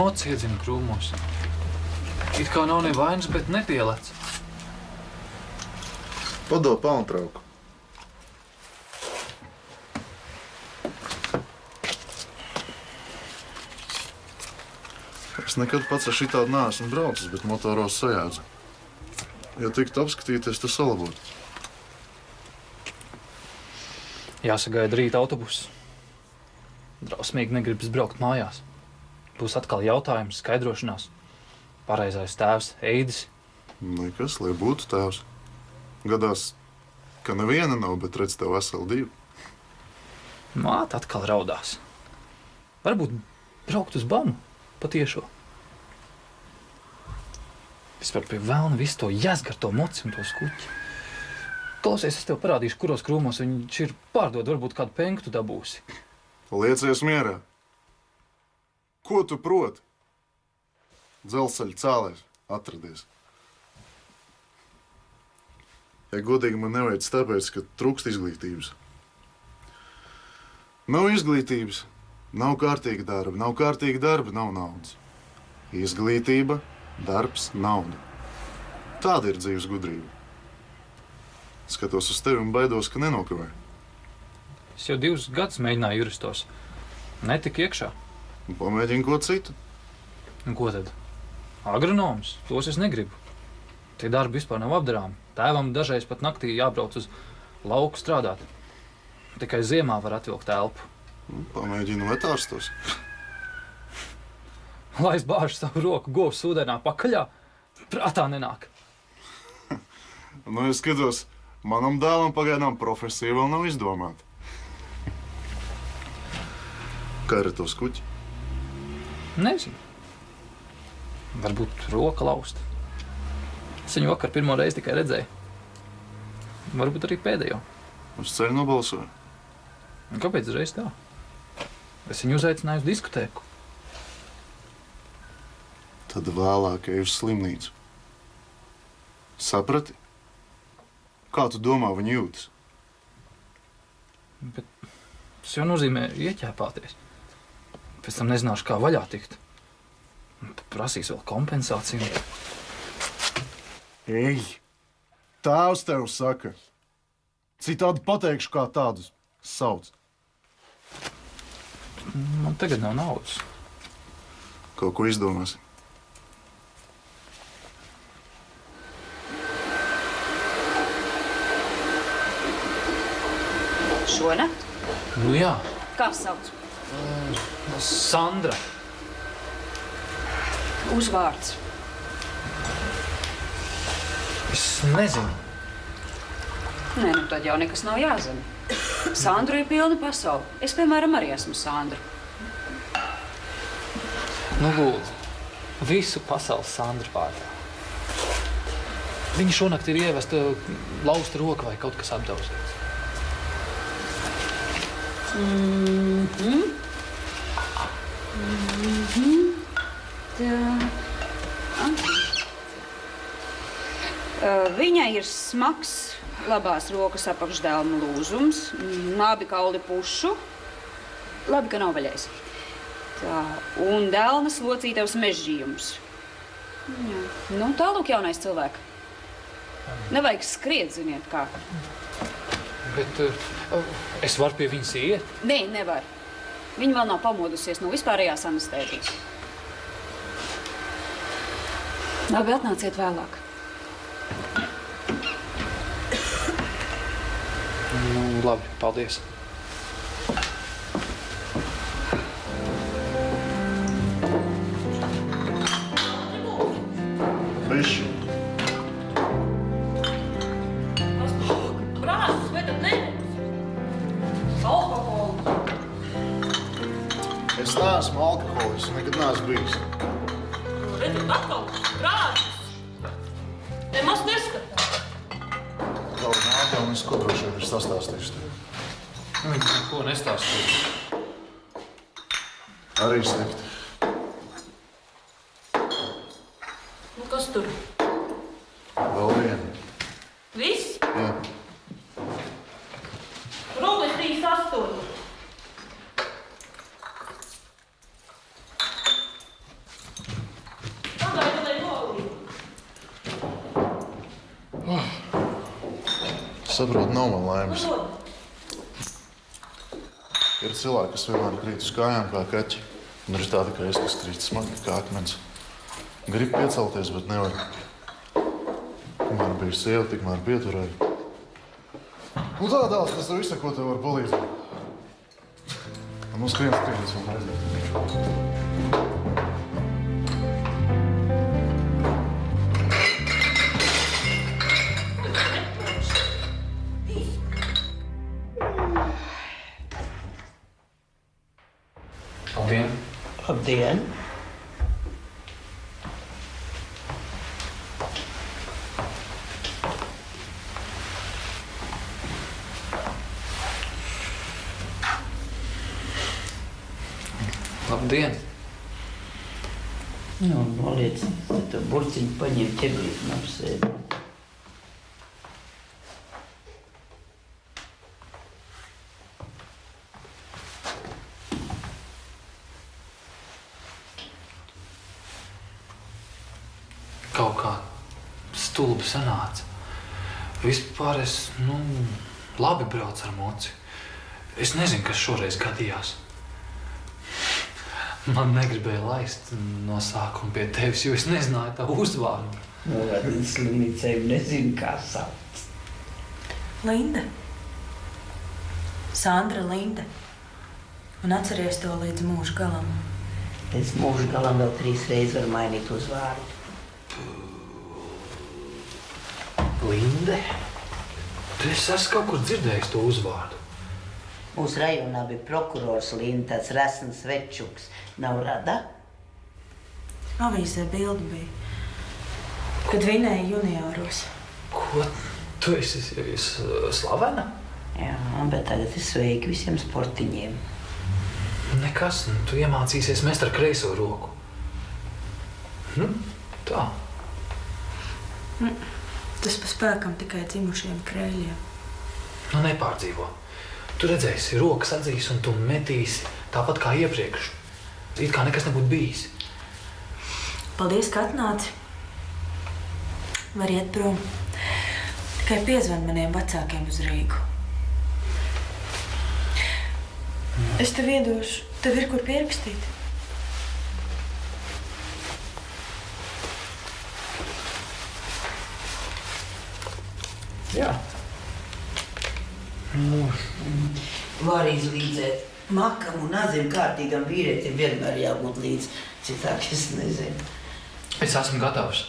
Mots iedzina krūmos. It kā nav nevainas, bet nepielec. Padod palntrauku. Es nekad pats ar šitādu neesmu braucis, bet motoros sajēdzu. Ja tiktu apskatīties, tas salabot. Jāsagaida rīta autobuss. Drausmīgi negribas braukt mājās. Būs atkal jautājums, skaidrošanās. Pareizais tēvs, Eidis. Nekas, lai būtu tēvs. Gadās, ka neviena nav, bet redz tev veseli divi. Māte atkal raudās. Varbūt braukt uz Bamu patiešo. Vispār pie velna visu to jēzgar to moci un to skuķi. Klausies, es tev parādīšu, kuros krūmos viņš ir pārdod, varbūt kādu penku tu dabūsi. Liecies mierā. Ko tu proti? Dzelzceļa cēlējs atradies. Ja godīgi man nevajag tāpēc, ka trūkst izglītības. Nav izglītības, nav kārtīga darba, nav naudas. Izglītība, darbs, nauda. Tāda ir dzīves gudrība. Skatos uz tevi un baidos, ka nenokavēju. Es jau 2 gadus mēģināju juristos. Netika iekšā. Pamēģini ko citu. Un ko tad? Agronoms? Tos es negribu. Tie darbi vispār nav apdarāmi. Tēvam dažreiz pat naktī jābrauc uz lauku strādāt. Tikai ziemā var atvilkt elpu. Pamēģini vetārstos. Lai es bāžu savu roku govs ūdenā pakaļā, prātā nenāk. Nu, es skatos, manam dēlam pagaidām profesija vēl nav izdomāta. Kā ir ar to skuķi? Nezinu. Varbūt roka lausta. Es viņu vakar pirmo reizi tikai redzēju. Varbūt arī pēdējo. Uz ceļu nobalsoju. Un kāpēc uzreiz tā? Es viņu uzaicināju uz diskotēku. Tad vēlāk ej uz slimnīcu. Saprati? Kā tu domā, viņi jūtas? Bet tas jau nozīmē ieķēpāties. Pēc tam nezināšu, kā vaļā tikt. Prasīs vēl kompensāciju. Ej! Tēvs tev saka. Citādi pateikšu, kā tādus sauc. Man tagad nav naudas. Kaut ko izdomāsi. Šonakt? Nu jā. Kā sauc? Sandra. Uzvārds. Es nezinu. Nē, nu tad jau nekas nav jāzina. Sandru ir pilna pasaule. Es, piemēram, arī esmu Sandra. Nu lūdzu, visu pasaules Sandra vārdā. Viņa šonakt ir ievesta lausta roka vai kaut kas apdauzīts. Viņai ir smags labās rokas apakšdēlma lūzums, abi kauli pušu. Labi, ka nav vaļais. Tā, un dēlnas locītavs mežģījums. Jā. Nu, tālūk jaunais cilvēks. Nevajag skriet, ziniet kā. Bet es varu pie viņas iet? Nē, nevar. Viņa vēl nav pamodusies no vispārējās anestēzijas. Labi, atnāciet vēlāk. Nu, labi, paldies. Bišķi. Brāzis, vai tad neredz? Alkoholu. Es neesmu alkoholists, nekad neesmu bijis. Redzat, atkal brāzis. Nemaz neskatās. Tavu nākā un es ko droši vien ir sastāstījuši tev. Viņa neko nestāstīja. Arī slikti. Nu, kas tur? Vēl viena. Viss? Jā. Rūlis 38. Saprotu, nav man laimes. Ir cilvēki, kas vienmēr krīt uz kājām kā kaķi. Un ir tādi, ka es, kas krīt smagi kā akmens. Gribu piecelties, bet nevar. Kamēr bija sieva, tikmēr pieturēju. Nu tā, dēls, tas ir viss, ko tev var palīdzēt. Nu skrien un aiziet. Labdien! Labdien! Labdien! Nu, noliec, tad tu burciņu paņem ķeblīt un apsēdi. Kaut kā stulbi sanāca. Vispār es, labi braucu ar moci. Es nezinu, kas šoreiz gadījās. Man negribēja laist no sākuma pie tevis, jo es nezināju tavu uzvārdu. Nu, es slimnīcēm nezinu, kā sauc. Linda. Sandra Linda. Un atceries to līdz mūža galam. Es mūža galam vēl 3 reizes varu mainīt uzvārdu. Linde? Es esmu kaut kur dzirdējis to uzvārdu. Mūsu rajonā bija prokurors Linda, tāds resns večuks. Nav rada? Avīzē bildi bija, kad vinēja junioros. Ko? Tu esi slavena? Jā, bet tagad ir sveiki visiem sportiņiem. Nekas, tu iemācīsies mest ar kreiso roku. Tā. Tas pa spēkam tikai dzimušiem krēļiem. Nepārdzīvo. Tu redzēsi, rokas atzīs un tu metīsi tāpat kā iepriekš. It kā nekas nebūtu bijis. Paldies, ka atnāci. Var iet prom. Tikai piezvan maniem vecākiem uz Rīgu. Es tev iedošu. Tev ir kur pierakstīt. Jā. Var izlīdzēt. Makam un azim kārtīgam vīrietim vienmēr jābūt līdz. Citāk es nezinu. Es esmu gatavs.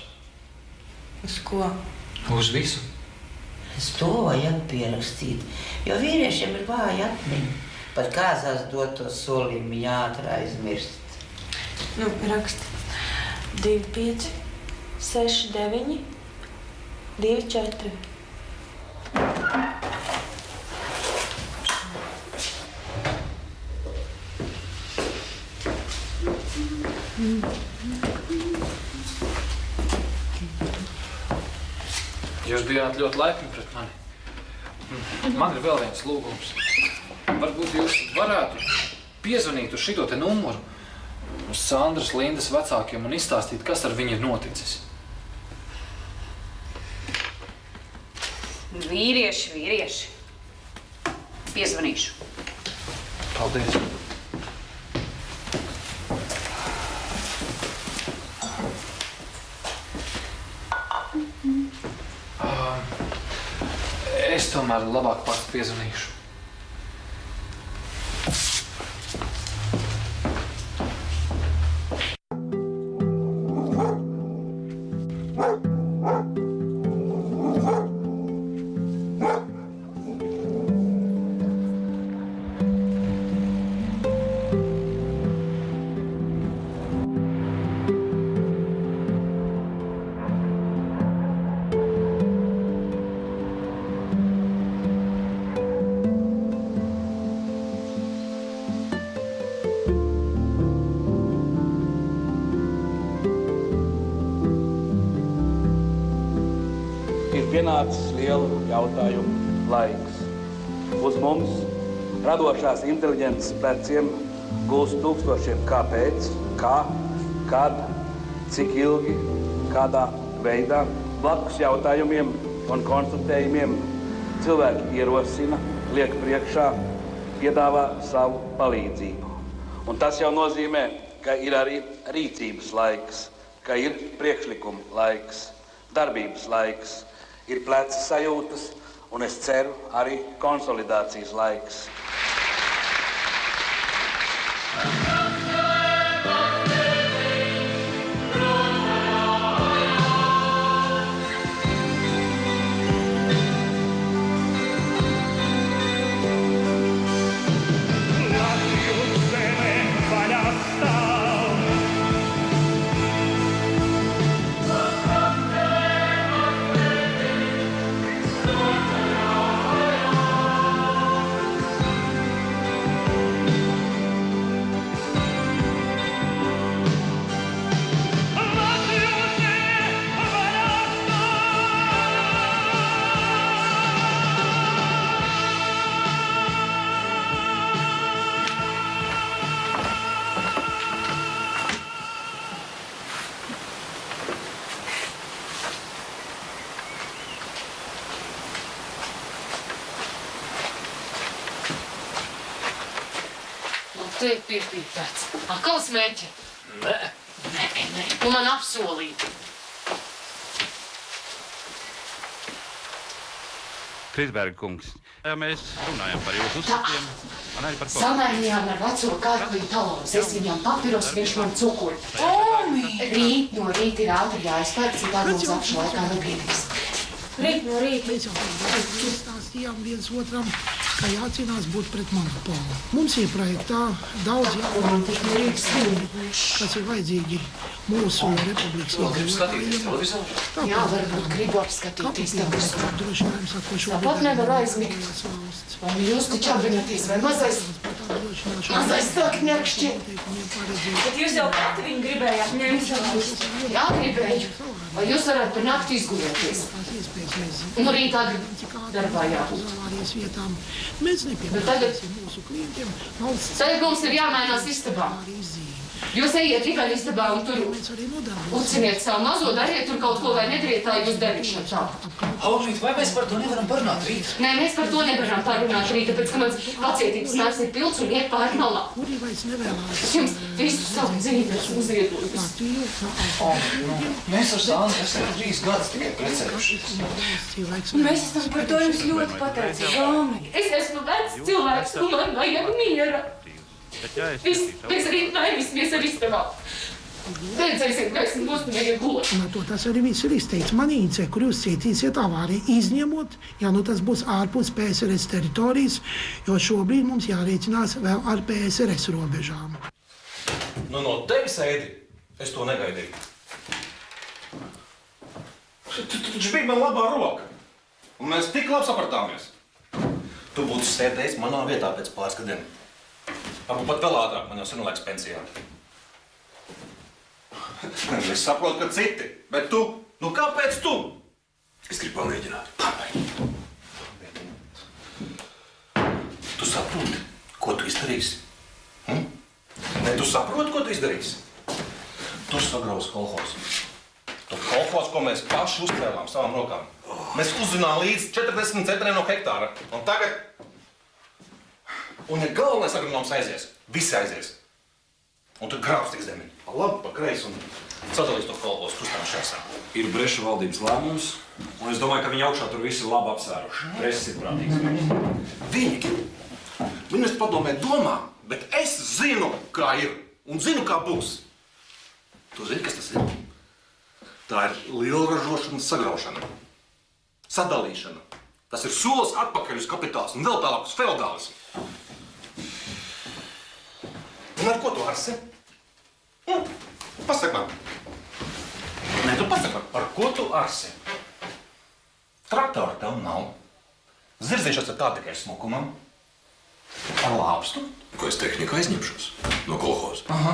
Uz ko? Uz visu. Es to vajag pierakstīt, jo vīriešiem ir vāja atmiņa. Pat kāzās doto solījumu viņa ātri aizmirst. Raksti. 25, 69, 24. Jūs bijāt ļoti laipni pret mani. Man ir vēl viens lūgums. Varbūt jūs varētu piezvanīt uz šito te numuru Sandras Lindas vecākiem un izstāstīt, kas ar viņu ir noticis. Vīrieši. Piezvanīšu. Paldies. Es tomēr labāk pats piezvanīšu. Pienācis lielu jautājumu laiks. Uz mums, radošās inteliģences pleciem, gulst tūkstošiem kāpēc, kā, kad, cik ilgi, kādā veidā. Blakus jautājumiem un konstatējumiem cilvēki ierosina, liek priekšā, piedāvā savu palīdzību. Un tas jau nozīmē, ka ir arī rīcības laiks, ka ir priekšlikuma laiks, darbības laiks, ir pleca sajūtas un es ceru arī konsolidācijas laiks. Tu ir piepīpēts. Atkal smēķi? Nē. Nē. Tu man apsolīji. Krisberga kungs, ja mēs runājam par jūsu uzskatiem, man arī par ko. Samainījām ar veco kārklīju talons. Es viņam papirus, viņš man cukuri. Rīt no rīta ir ātri jāizpērk, citādi mums apšu laikā nepietiks. Rīt no rīta. Mēs jau stāstījām viens otram, ka jācīnās būt pret monopolu. Mums ir projektā daudz jautājumu, kas ir vajadzīgi mūsu republikas iedzīvotājiem. Jā, varbūt gribu apskatīties tev. Drošinājums atko šobrīd. Tāpat nevar aizmigt. Vai jūs taču apvienoties, vai mazais sāk ņakšķiet? Bet jūs jau pati viņu gribējāt ņemt. Jā, gribēju. Vai jūs varētu par nakti izgulēties? Nu, rītā darbā jābūt. Mēs nepieprasīsim mūsu klientiem valsts. Tagad mums ir jāmainās istabā. Jūs ejiet tikai istabā un tur uciniet savu mazo, dariet tur kaut ko vai nedariet, tā jūs darīšana tā. Augšīt, vai mēs par to nevaram parunāt rīt? Nē, mēs par to nevaram parunāt rīt, tāpēc, ka mans pacietības nāks ir pilns un iet pāri malā. Es jums visu savu dzīvi esmu ziedojis. Mēs ar Sānu esam 3 gadus tikai precējušies. Un mēs esam par to jums ļoti pateicīgi. Es esmu vecs cilvēks un man vajag miera. Mēs rīt mainīsimies ar istabā. Redzēsim, ka esmu uzmanīgi gulēt. To tas arī viss ir izteikts. Manīce, kur jūs cietīsiet avāriju, izņemot, ja nu tas būs ārpus PSRS teritorijas, jo šobrīd mums jārēķinās vēl ar PSRS robežām. Nu, no tevis, Ēdi, es to negaidīju. Tu taču biji man labā roka, un mēs tik labi sapratāmies. Tu būtu sēdējis manā vietā pēc pāris gadiem. Varbūt pat vēl ātrāk, man jau sen laiks pensijā. Es saprotu, ka citi, bet tu, nu kāpēc tu? Es gribu pamēģināt. Tu saproti, ko tu izdarīsi? Ne, tu saproti, ko tu izdarīsi? Tu sagrausi kolhozu. Tu kolhozu, ko mēs paši uzcēlām savām rokām. Mēs uzzinām līdz 40 centriem no hektāra. Un tagad... Un ja galvenais agronoms aizies, visi aizies. Un tur grābs tiks zemi. Pa labi, pa kreisi un sadalīs to kolhozu kustām šaisā. Ir Breša valdības lēmums, un es domāju, ka viņi augšā tur visi ir labi apsvēruši. Preses ir prātīgs. Viņi es padomē domā, bet es zinu, kā ir. Un zinu, kā būs. Tu zini, kas tas ir? Tā ir lielražošanas sagraušana. Sadalīšana. Tas ir solis atpakaļ uz kapitāls un vēl tālāk uz feodālismu. Un ar ko tu arsi? Pasaka man. Nē, tu pasaka man, ar ko tu arsi? Traktora tev nav. Zirzīšos ar tā tikai smukumam. Ar lāpstu. Ko es tehniku aizņemšos? No kolhoza? Aha.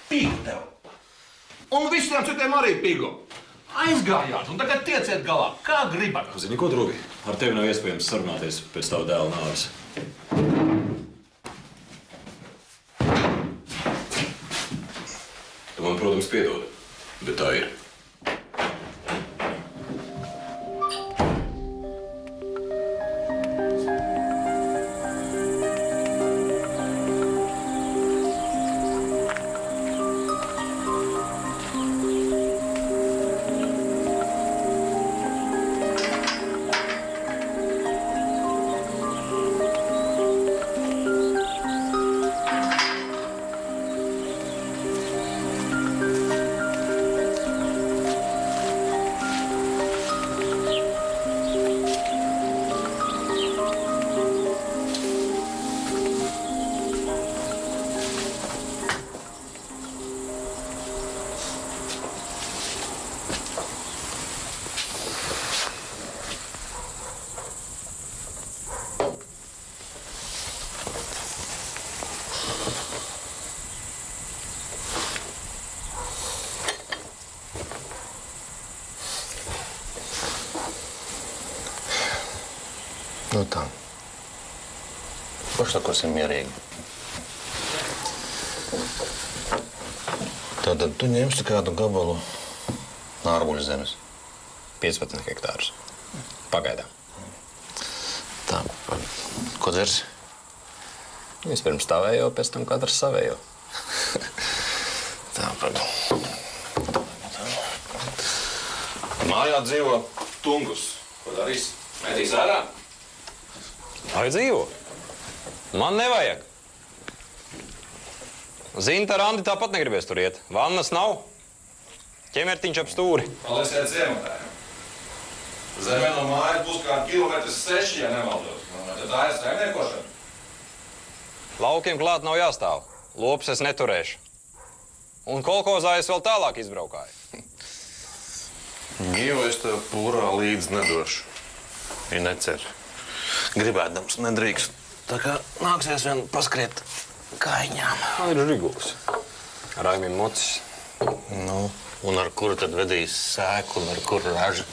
Pīgu tev. Un visiem citiem arī pīgu. Aizgājāt un tagad tieciet galā, kā gribat. Zini, ko, drugi? Ar tevi nav iespējams sarunāties pēc tava dēla nāves. Tu man, protams, piedod, bet tā ir. Nu tā. Pašsakosim mierīgi. Tātad tu ņemsi kādu gabalu ārmuļu zemes. 15 hektārus. Pagaidām. Tā, ko dzersi? Vispirms tavējo, pēc tam katrs savējo. Tā, Mājā dzīvo Tungus. Ko darīs? Metīs ārā? Vai dzīvo? Man nevajag. Zinta ar Andi tāpat negribēs tur iet. Vannas nav. Ķemertiņš ap stūri. Palasiet ziematājiem. Zemē no mājas būs kā 1,6 km, ja nemaldos. Tad tā ir saimniekošana. Laukiem klāt nav jāstāv. Lops es neturēšu. Un kolhozā es vēl tālāk izbraukāju. Jo es tev pūrā līdzi nedošu. Ja necer. Gribēdams nedrīkst. Tā kā nāksies vien paskriet kaiņām. Man ir žiguls. Raimim mocis. Nu, un ar kuru tad vedīs sēku un ar kuru ražu?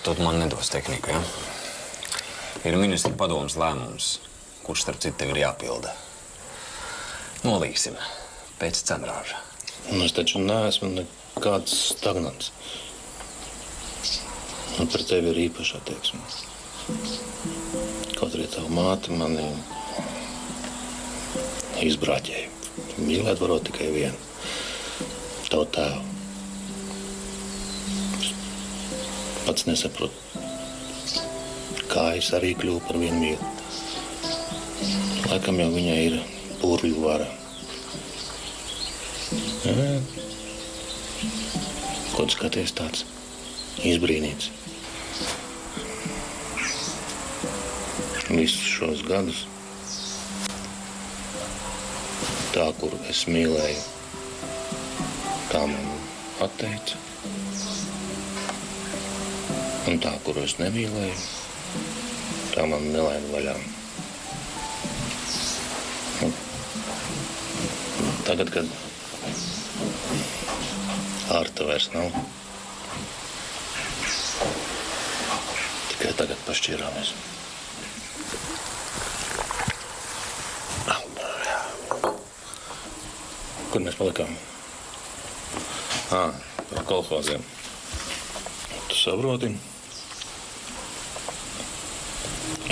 Tu man nedos tehniku, ja? Ir ministra padomas lēmums, kurš starp citu tev ir jāpilda. Nolīgsim pēc cenrāža. Un es taču neesmu nekāds stagnants. Un par tevi ir īpaša attieksme. Kaut arī tavu māti mani izbrāķēja. Mīlēt varot tikai vienu. Tavu tēvu. Pats nesaprotu, kā es arī kļuvu par vienu mīlu. Laikam jau viņai ir burvju vara. Ko tu skaties tāds izbrīnīts? Visus šos gadus tā, kuru es mīlēju, tā man atteica. Un tā, kuru es nemīlēju, tā man nelaida vaļā. Tagad, kad ārta vairs nav, tikai tagad pašķirāmies. Kur mēs palikām? Par kolhoziem. Tu saproti?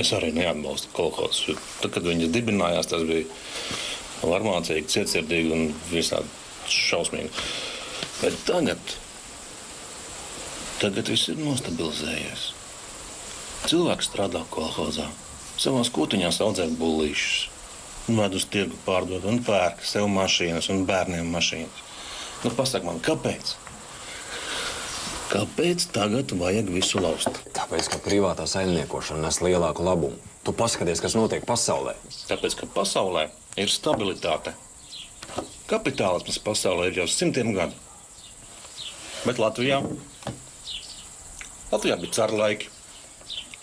Es arī neatbalstu kolhozus, jo tad, kad viņas dibinājās, tas bija varmācīgi, cietsirdīgi un visādi šausmīgi. Bet tagad viss ir nostabilizējies. Cilvēks strādā kolhozā, savās kūtiņās audzē bullīšus, un ved uz tirgu pārdot, un pērk sev mašīnas un bērniem mašīnas. Nu, pasak man, kāpēc? Kāpēc tagad vajag visu laust? Tāpēc, ka privātā saimniekošana nes lielāku labumu. Tu paskaties, kas notiek pasaulē. Tāpēc, ka pasaulē ir stabilitāte. Kapitālisms pasaulē ir jau 100 gadu. Bet Latvijā bija caru laiki.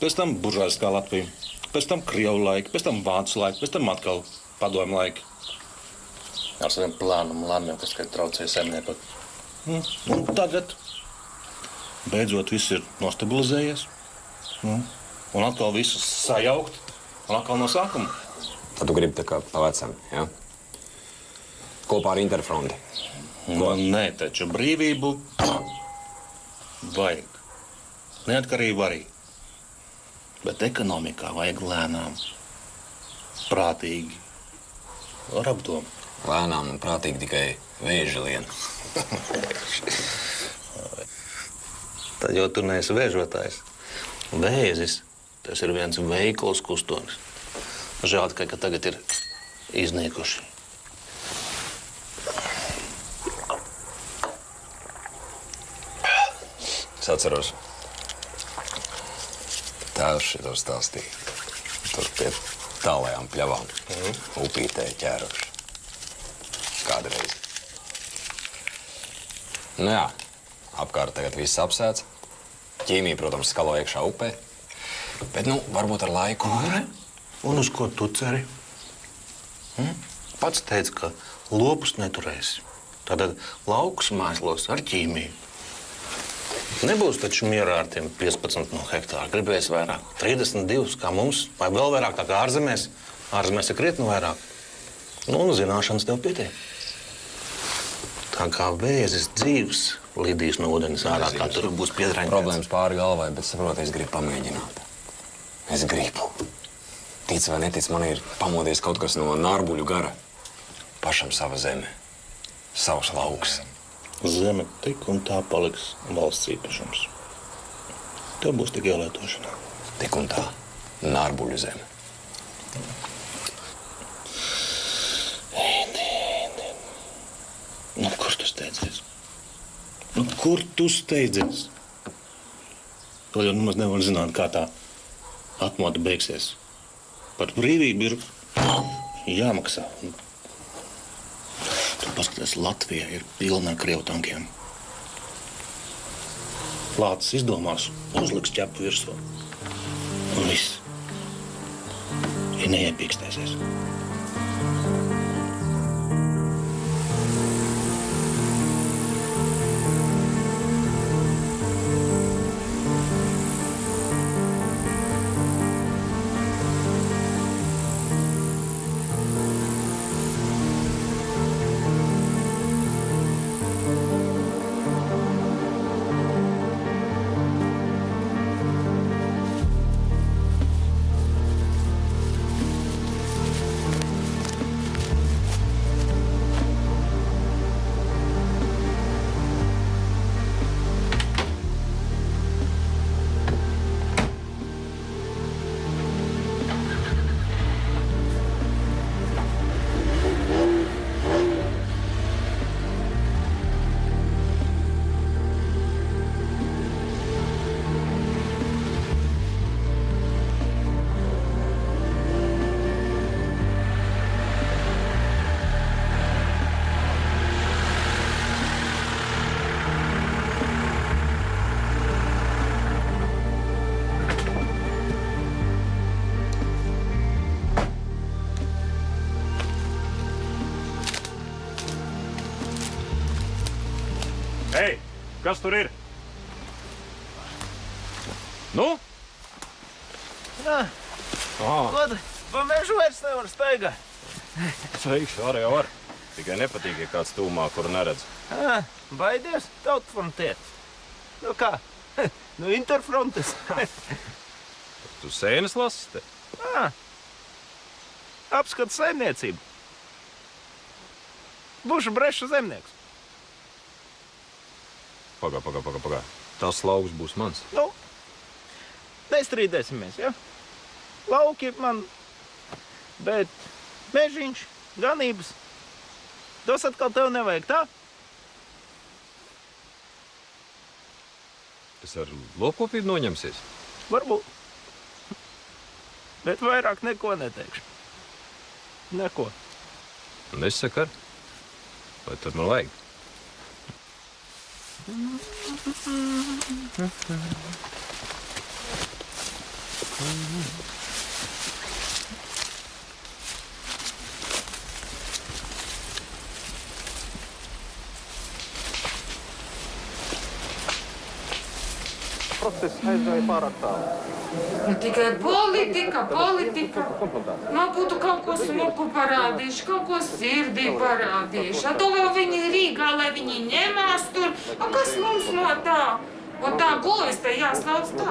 Pēc tam buržāiskā Latvija. Pēc tam Krievu laiki, pēc tam Vācu laiki, pēc tam atkal padomju laiki. Ar saviem plāniem, kas traucēja saimniekot. Un tagad beidzot viss ir nostabilizējies. Un atkal visu sajaukt, un atkal no sākuma. Tad tu gribi tā kā pa vecam, ja? Kopā ar Interfronti. Nē, taču brīvību vajag. Neatkarību arī. Bet ekonomikā vajag lēnām, prātīgi, ar apdomu. Lēnām un prātīgi tikai vēži lien. Tad jau tu neesi vēžotājs. Vēzis, tas ir viens veikls kustonis. Žēl tikai, ka tagad ir iznīkuši. Es atceros. Tēvs šito stāstīja. Tur pie tālajām pļavām. Upītē ķēruši. Kādreiz. Nu jā, apkārt tagad viss apsēts. Ķīmija, protams, skalo iekšā upē. Bet, varbūt ar laiku. Un uz ko tu ceri? Pats teica, ka lopus neturēsi. Tātad laukus mēslos ar ķīmiju. Nebūs taču mierā ar tiem 15 hektāru. Gribēs vairāk. 32 kā mums, vai vēl vairāk tā kā ārzemēs. Ārzemēs ir krietni vairāk. Nu, un zināšanas tev pietiek. Tā kā vēzis dzīves lidīs no ūdens ārā, kā tur būs piedraņķēts. Problēmas pāri galvai, bet saproti, es gribu pamēģināt. Es gribu. Tic vai netic, man ir pamodies kaut kas no nārbuļu gara. Pašam sava zeme. Savs lauks. Zeme tik un tā paliks valsts īpašums. Tev būs tik ielietošanā. Tik un tā. Nārbuļu zeme. Nu, kur tu steidzies? Nu, kur tu steidzies? To jau nemaz nevar zināt, kā tā atmoda beigsies. Par brīvību ir jāmaksā. Tu paskaties, Latvija ir pilna ar krievu tankiem. Lācis izdomās, uzliks ķepu virsū. Un viss. Ja neiepīkstēsies. Hei, kas tur ir? Nu? Nā, ko tu pa mežu vairs nevar staigāt? Sveikšu, arī var. Tikai nepatīk, ja kāds tūmā, kuru neredz. Baidies tautfrontēt. Nu kā? Nu interfrontes. Tu sēnes lasis te? Apskat saimniecību. Būšu breša zemnieks. Pagā. Tas lauks būs mans. Nu, nestrīdēsimies, ja? Lauki man, bet mežiņš, ganības. Tas atkal tev nevajag, tā? Es ar lopkopību noņemsies? Varbūt. Bet vairāk neko neteikšu. Neko. Nesaka ar. Vai tad man vajag? Process aizgāja pārāk tālu. Tikai politika. Man būtu kaut ko smuku parādījuši, kaut ko sirdī parādījuši. To vēl viņi Rīgā, lai viņi ņemās tur. Kas mums no tā? Un tā govis te jāslauc tā.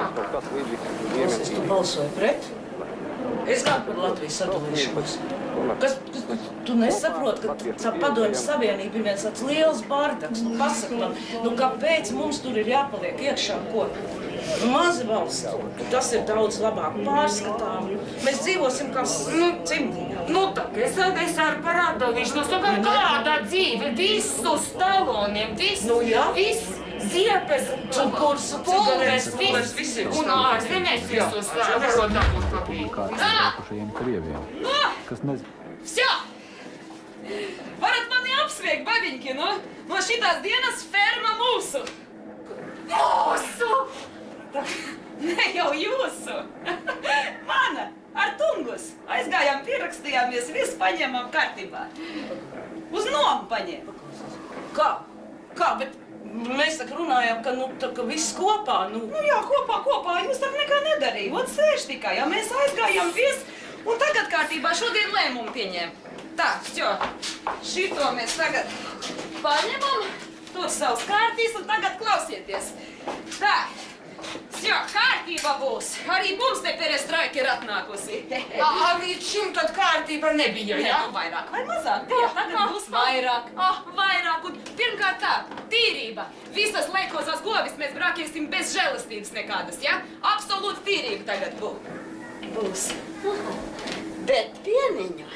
Tu balsoji pret? Es gan par Latvijas sadalīšanos. Tu nesaproti, ka Padomju Savienība ir viens tāds liels bārdaks. Nu, pasaka man, kāpēc mums tur ir jāpaliek iekšā, ko? Mazi valsts, tas ir daudz labāk pārskatām. Mēs dzīvosim kā cimdiņā. Tā, es ar parādīšanos, kāda dzīve, visu staloniem, viss. Ziepes, pulves, viss, un ārzemēs visus varodākos papīrus. Всё! Varat mani apsveikt, babiņki, no šitās dienas ferma mūsu! Mūsu! Ne jau jūsu! Mana! Ar Tungus! Aizgājām, pierakstījāmies, visu paņēmām kārtībā. Uz nomu paņēma. Kā? Bet mēs tā kā runājām, ka, nu, tā, ka viss kopā, nu... Nu jā, kopā, jūs tā nekā nedarījāt, sēž tikai, jā, mēs aizgājām vies, un tagad kārtībā šodien lēmumu pieņēma. Tā, šito mēs tagad paņemam, tur savs kārtīs, un tagad klausieties. Tā, kārtība būs, arī mums te perestroika ir atnākusi. Līdz šim tad kārtība nebija, jā? Nu, vairāk vai mazāk bija, tagad būs vairāk. Vairāk, un pirmkārt tā, tīrība. Visas laikosās govis mēs brākiesim bez žēlastības nekādas, jā? Absolūti tīrība tagad būs. Bet pieniņu,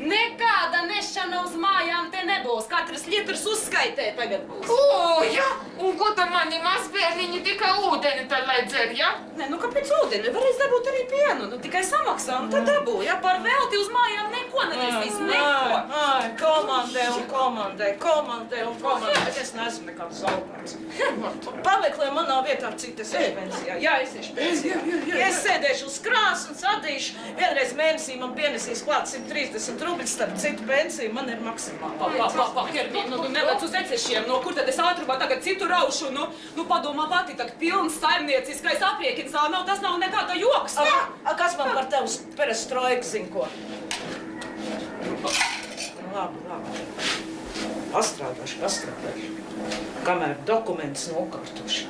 nekāda nešana uz mājām te nebūs. Katrs litrs uzskaitē tagad būs. Jā? Un ko tam mani mazbērniņi tikai ūdeni tad lai dzer, jā? Nē, nu kāpēc ūdeni? Varēs dabūt arī pienu. Nu tikai samaksā un tad dabū, jā? Par velti uz mājām neko nenesīs, neko. Komandē. Es neesmu nekāds zaudējums. Paliek, lai manā vietā citas ir pensijā. Jā, es esmu pensijā. Es sēdēšu uz krāsas un sadīšu. Vienreiz mēnesī man pienesīs klāt 130 rubļus, starp citu pensiju man ir maksimāli. Nu, nelec uz ecešiem, no kur tad es ātrumā tagad citu raušu, nu padomā pati, tagad pilns saimnieciskais apriekins, tas nav nekāda joks, ne? Kas man par tev perestroiku zin ko? Labi. Pastrādāšu. Kamēr dokumentus nokārtošu.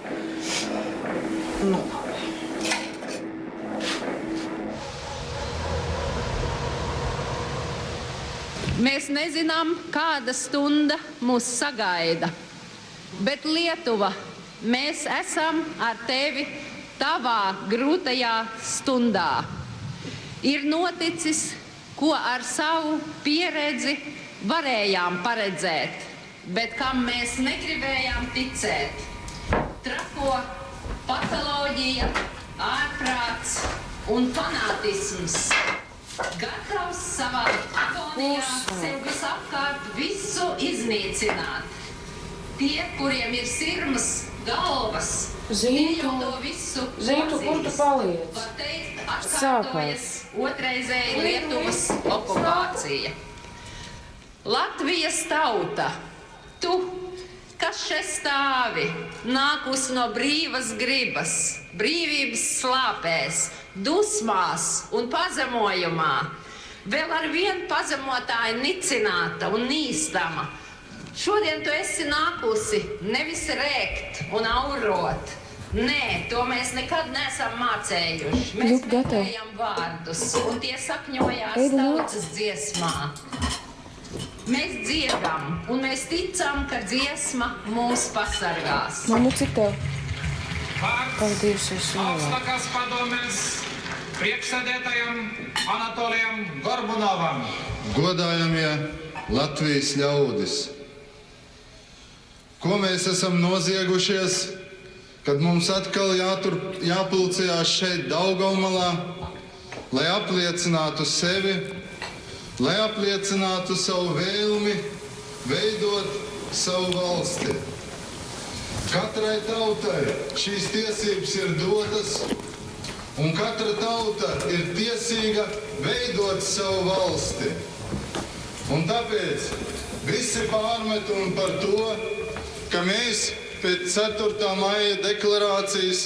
Nu, Mēs nezinām, kāda stunda mūs sagaida, bet Lietuva, mēs esam ar tevi tavā grūtajā stundā. Ir noticis, ko ar savu pieredzi varējām paredzēt, bet kam mēs negribējām ticēt. Trako patoloģija, ārprāts un fanātisms. Gatavs savā agonijā sev visapkārt visu iznīcināt. Tie, kuriem ir sirmas, galvas, Zītu, kur tu paliec? var teikt, atkārtojas otrreizēja Lietuvas okupācija. Latvijas tauta, tu, kas šeit stāvi, nākus no brīvas gribas, brīvības slāpēs, dusmās un pazemojumā, vēl ar vienu pazemotāju nicināta un nīstama. Šodien tu esi nākusi nevis rēkt un aurot. Nē, to mēs nekad neesam mācējuši. Mēs meklējam vārdus, un tie sakņojās tautas dziesmā. Mēs dziedam, un mēs ticam, ka dziesma mūs pasargās. Mammu, cik tev? Paldies, augstākās padomēs priekšsēdētājam Anatolijam Gorbunovam. Godājamie Latvijas ļaudis, ko mēs esam noziegušies, kad mums atkal jāpulcējās šeit Daugavmalā, lai apliecinātu sevi, lai apliecinātu savu vēlmi veidot savu valsti. Katrai tautai šīs tiesības ir dotas, un katra tauta ir tiesīga veidot savu valsti. Un tāpēc visi pārmetumi par to, ka mēs pēc 4. maija deklarācijas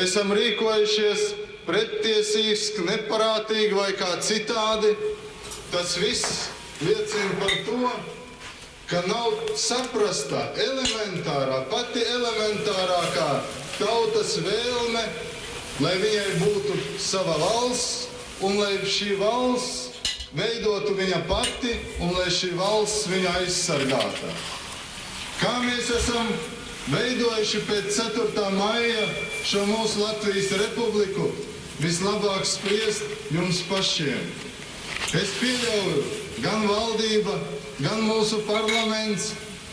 esam rīkojušies prettiesīski, neparātīgi vai kā citādi, tas viss liecina par to, ka nav saprasta elementārā, pati elementārākā tautas vēlme, lai viņai būtu sava valsts un lai šī valsts veidotu viņa pati un lai šī valsts viņu aizsargātu. Kā mēs esam veidojuši pēc 4. maija šo mūsu Latvijas republiku, vislabāk spriest jums pašiem. Es pieļauju, gan valdība, gan mūsu parlaments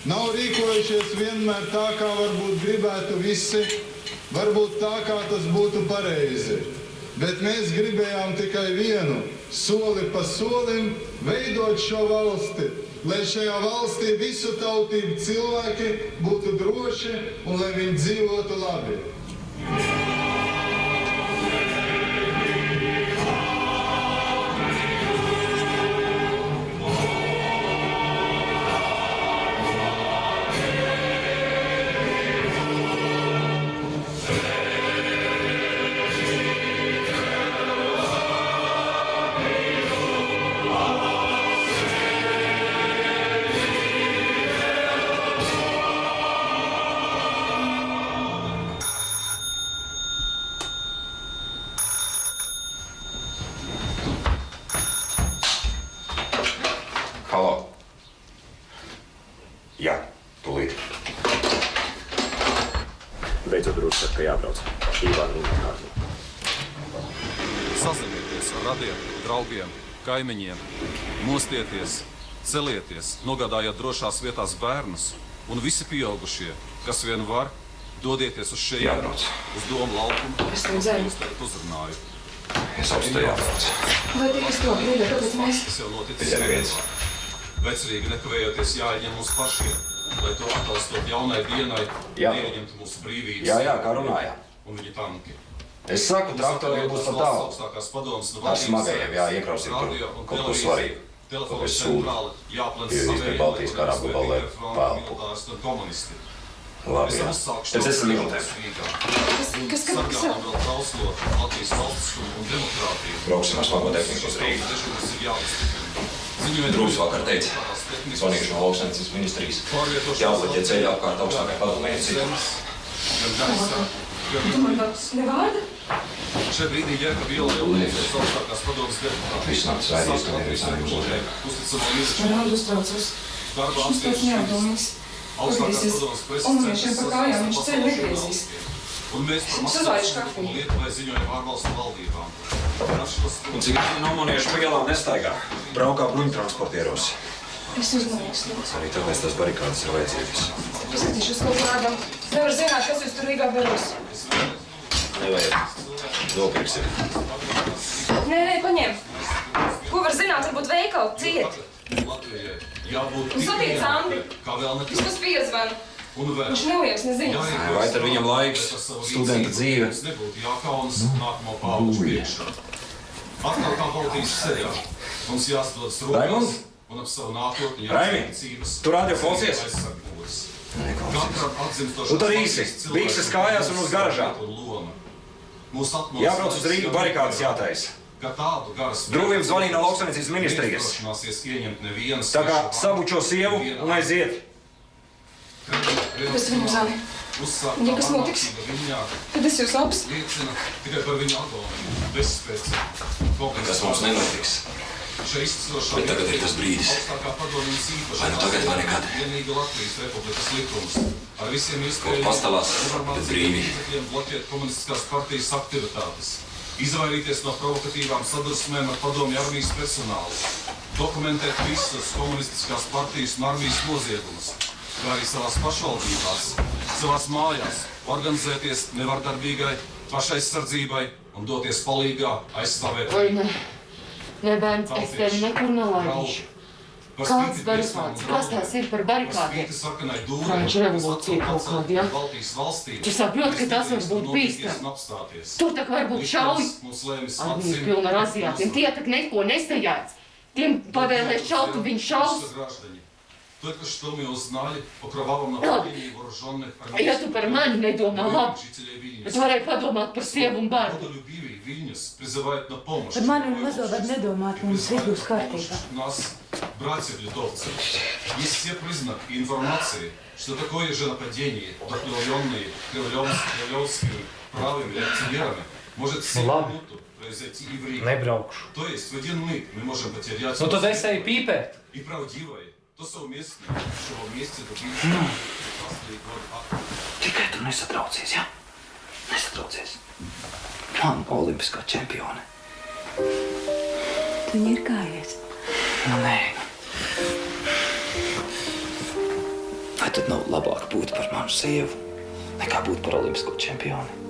nav rīkojušies vienmēr tā, kā varbūt gribētu visi, varbūt tā, kā tas būtu pareizi. Bet mēs gribējām tikai vienu, soli pa solim, veidot šo valsti, lai šajā valstī visu tautību cilvēki būtu droši un lai viņi dzīvotu labi. Sazinieties ar radiem, draugiem, kaimiņiem, mostieties, celieties, nogādājiet drošās vietās bērnus un visi pieaugušie, kas vien var, dodieties uz šejienu, uz Domu laukumu. Es tev dzēru. Es tagad uzrunāju. Es augstu jābrauc. Vai tikai es to gribēju, kāpēc mēs? Tas jau noticis viens. Vecrīgi nekavējoties jāieņem mums pašiem, lai to atbalstot jaunai dienai, ieņemtu mūsu brīvības. Jā, kā runājām. Un viņi tanki. Es saku, traktoriem būs pat tālu. Augstākās padomas no Ar smagajiem jāiekrausīt tur kaut ko svarīgu. Kaut kas sūdi. Pievies pie Baltijas kara apgabalē pēlpu. Labi, jā. Pēc 10 minūtēm. Kas? Brauksim ar smago tehniku uz Rīgu. Drūs vakar teica, zvanīšu no lauksaimniecības ministrijas. Jābloķē ceļu apkārt augstākai padomē un citur. Tu man vēl nevārda? Šajā brīdī ģērka Viola jau līdzēs augstākās padomas deputāti. Viss nāc raidījis, ka nevisām jums uzreiz. Uzticamo līdzi. Man uztraucos. Viņš tāds neapdomīgs. Pagadīsies, omuniešiem par kājām viņš ceļu negriezīs. Un mēs par Sazvaišu kafiju. Lietuvai ziņojam ārvalstu valdībām. Un cik no omoniešu pielām nestaigā. Braukā bruņtransportieros. Es uzmanīgs, lūdzu. Arī tāpēc tas barikādas ir vajadzīgas. Paskatīšu uz kaut kādam. Nevar zināt, kas jūs tur Rīgā darīs. Nevajag. Nopirks ir. Nē, paņem. Ko var zināt, varbūt veikali ciet. Un satiec Andi. Viņš mums piezvan. Viņš nelieks neziņas. Vai tad viņam laiks, studenta dzīve? Nebūtu jākaunas nākamo pauģu priekšā. Atkal kā politijas ceļā. Mums jāsadodas rokas un ap savu nākotni Raimi, tu radio klausies? Tu tad īsi. Bikses kājās un uz garažā. Jābrauc uz Rīgu, barikādas jātaisa. Drūviem zvanīja no lauksaimniecības ministrijas. Tā kā sabučo sievu un aiziet. Es viņu zani. Ja kas notiks, tad es jūs labs. Tikai par viņu agoniju, bezspēcību. Tas mums nenotiks. Bet tagad ir tas brīdis. Vai nu tagad, vai nekad. Kaut pastalās, bet brīvi. Izvairīties no provokatīvām sadursmēm ar padomju armijas personālu, dokumentēt visus komunistiskās partijas un armijas noziegumus, kā arī savās pašvaldībās, savās mājās, organizēties nevardarbīgai, pašaizsardzībai un doties palīgā aizstāvēt. Oi, ne, bērns, es tevi nekur nelaidīšu. Kāds barikāds? Kas tās ir par barikādiem? Franču revolūcija kaut kāda, ja? Tu saproti, ka tas var būt bīstami. Tur tak var būt šauji. Armija pilna ar aziātiem. Tie tak neko nesajāc. Tiem pavēlēs šaut, un viņi šaus. Только что мы узнали о кровавом нападении вооруженных армейских... Ja tu par mani nedomā labi, bet varēji padomāt par sievu un bērnu. Par mani un mazo var nedomāt, mums viss būs kārtībā. Нас, братьев литовцев, есть все признаки и информации, что такое же нападение, вдохновленное кремлевскими правыми реакционерами, может в минуту произойти и в Риге. Nebraukšu. То есть в один миг мы можем потерять... Nu tad es eju pīpēt. И правдивое. То совместно, что вместе добиться прекрасный город. Tikai tu nesatraucies, ja? Nesatraucies. Man olimpiskā čempione. Tu viņu ir kājies. Nē. Vai tad nav labāk būt par manu sievu, nekā būt par olimpisko čempioni?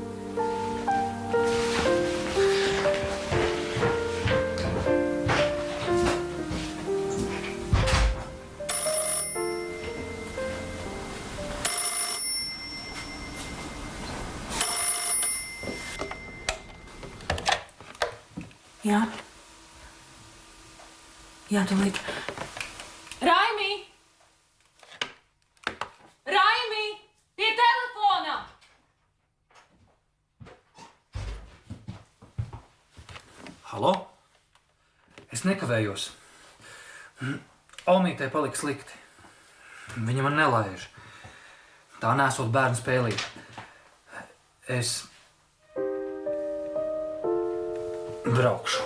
Jā. Jā, tu līdz. Raimī! Raimī! Pie telefona! Halo? Es nekavējos. Omītei palika slikti. Viņa man nelaiž. Tā nesot bērnu spēlīt. Es braukšu.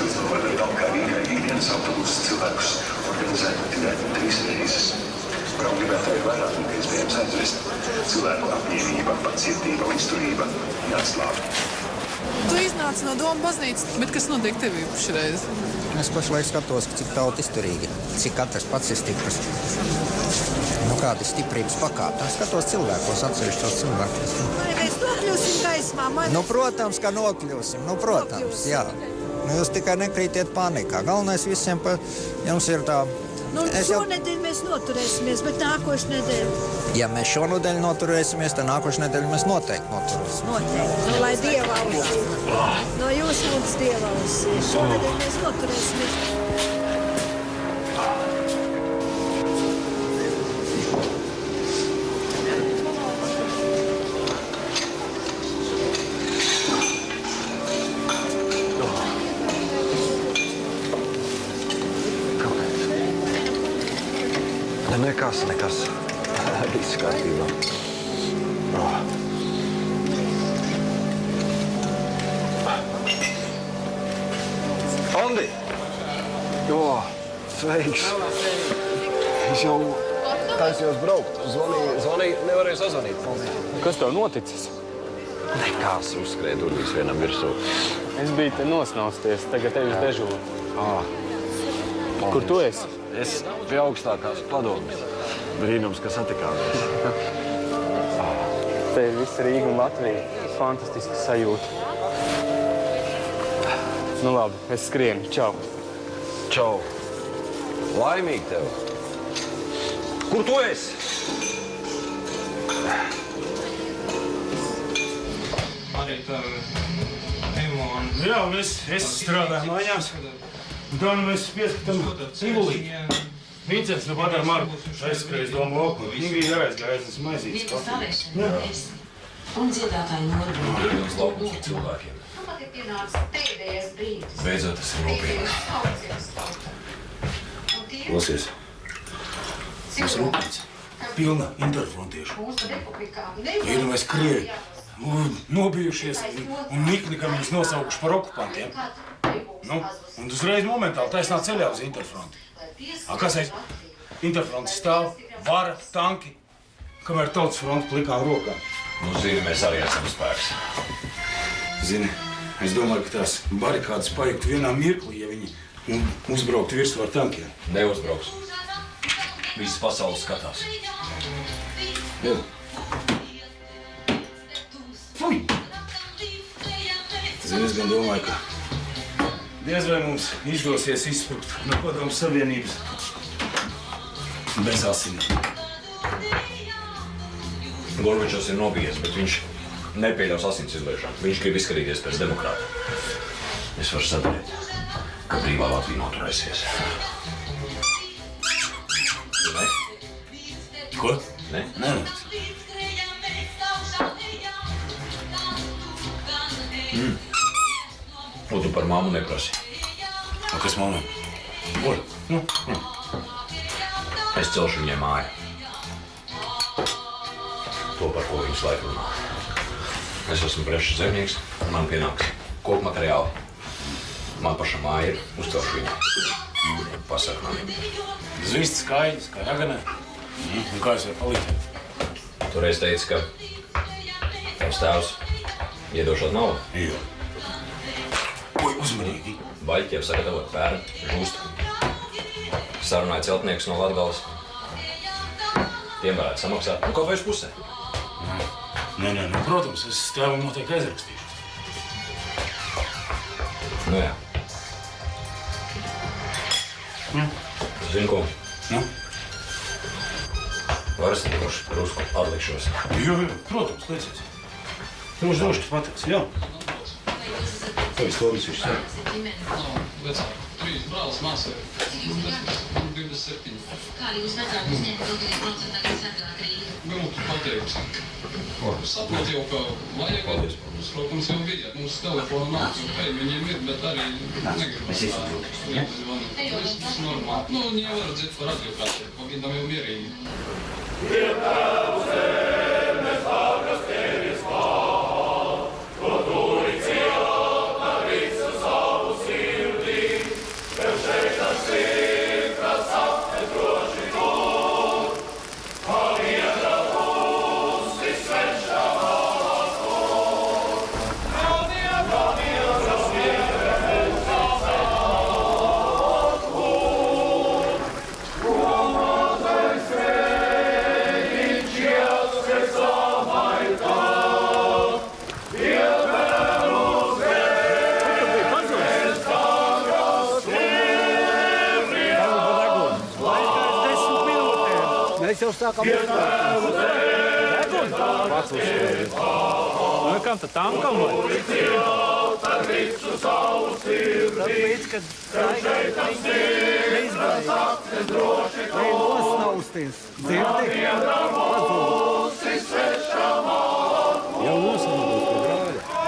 Var vēl kā Rīgai ikdienas autobuses cilvēkus organizēt tikai 3 reizes. Braukt gribētu arī vairāk, nekā iespējams aizvest. Cilvēku apņēmība, pacietība un izturība jāatslāv. Tu iznāci no Doma baznīcas, bet kas notiek tevī šreiz? Es pašlaik skatos, cik tauta izturīgi, cik katrs pats ir stiprs. Nu, kāda ir stiprības pakāpe. Es skatos cilvēkos, atsevišķos cilvēkos. Vai mēs nokļūsim gaismā? Nu, protams, ka nokļūsim. Nu, protams, jā. Nu, jūs tikai nekrītiet panikā. Galvenais visiem jums ir tā... Nu, šonedēļ mēs noturēsimies, bet nākošu nedēļu. Ja mēs šonedēļ noturēsimies, tad nākošu nedēļu mēs noteikti noturēsim. Noteikti. Nu, lai Dieva ausī. No jūs mums Dieva ausī. Šonedēļ mēs noturēsimies. Nekas. Viss kārtībā. Andi! Sveiks! Es jau taisījos braukt. Zvanīju, nevarēju sazvanīt. Kas tev noticis? Nekas uzskrēja durvīs vienam virsū. Es biju te nosnausties, tagad tevis dežūru. Kur tu esi? Es pie augstākās padomes. Brīnums, ka satikāmies. Te ir visa Rīga un Latvija. Fantastiska sajūta. Nu labi, es skrienu. Čau. Čau. Laimīgi tev. Kur tu esi? Marīta ar Emonu. Jā, un es strādāju mājās. Un tā nu mēs pieskatām Ivulīti. Vicens nu pat ar Marku aizskrējis Domu lauku. Ingrīda arī aizgājas, tas maizītes. Un dziedātāji norbūti. Jums laukums ar cilvēkiem. Beidzot, tas ir nopietni. Klausies. Mums rūpīts. Pilna interfrontiešu. Iedomājas Krievi. Nobijušies un nikni, ka viņus nosaukuši par okupantiem. Nu, un uzreiz momentāli taisnā ceļā uz interfronti. Kas aiz interfrontes stāv? Vara, tanki, kamēr tautas fronte plikām rokām. Nu, zini, mēs arī esam spēks. Zini, es domāju, ka tās barikādas pajuktu vienā mirklī, ja viņi uzbrauktu virsū ar tankiem. Neuzbrauks. Visas pasaules skatās. Jā. Fui! Zini, es gan domāju, ka diez vai mums izdosies izsprukt no Padomu Savienības bez asinīm. Gorbačovs ir nobijies, bet viņš nepieļaus asins izliešanu. Viņš grib izskatīties pēc demokrāta. Es varu sadarīt, ka brīvā Latvija noturēsies. Ne? Ko? Ne? Nē. O, tu par mammu neprasi. O, kas mamma? Kur? Es celšu viņai māju. To, par ko viņas laik runā. Es esmu prešs zemnieks, un man pienāks koku materiāli. Man pašam māja ir, uzcelšu viņu. Pasaka man. Tas viss skaidrs, kā raganē. Un kā es varu palīdzēt? Tu reiz teici, ka tavs tēvs iedošot naudu. Jā. Oi, uzmanīgi. Baļķiem sagatavot pērnu, žūstu. Sarunāja celtniekus no Latgales. Tiem varētu samaksāt. Nu, kaut vai uz pusē. Nē, protams, es tēvam noteikti aizrakstīšu. Nu jā. Zini, ko? Nu? Varas droši drusku atlikšos. Jā, protams, lieciet. Droši tu patiks, jā. Ko es to visu Vecā, 3 brālis, māsa, 27. Kādi jūs vecāki uzņēma kaut kādā procentā, kas agrāk Rīga? Grūti pateikt. Saprot jau, ka vajag uzraukums jau bija. Mums telefona nav, okay, viņiem ir, bet arī negribas tā. Viss normāli. Nu, viņi jau var dzēt par advokātiem, pagaidām jau mierīgi. Savu sirdī mēs jau sākam pats uzstājies. Nu, kam tad tankam vai? Tāpēc, kad neizbaidīs dzirdi. Jau nosamodot, ka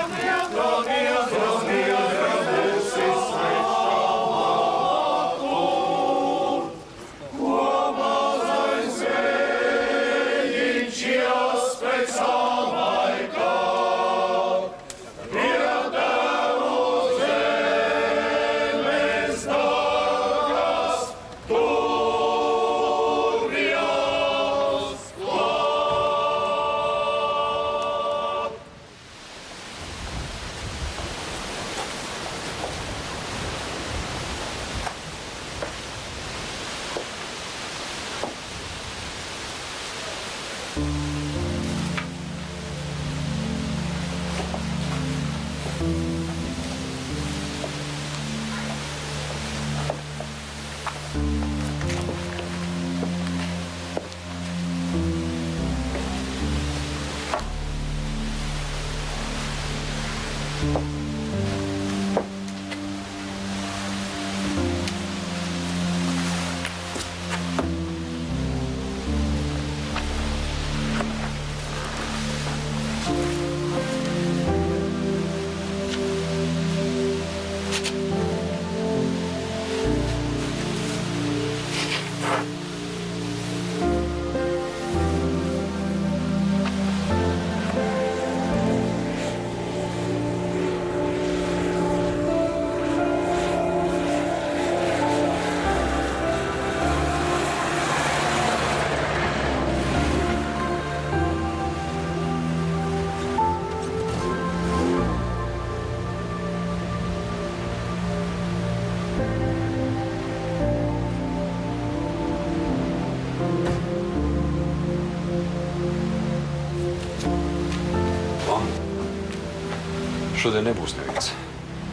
Šodien nebūs neviens.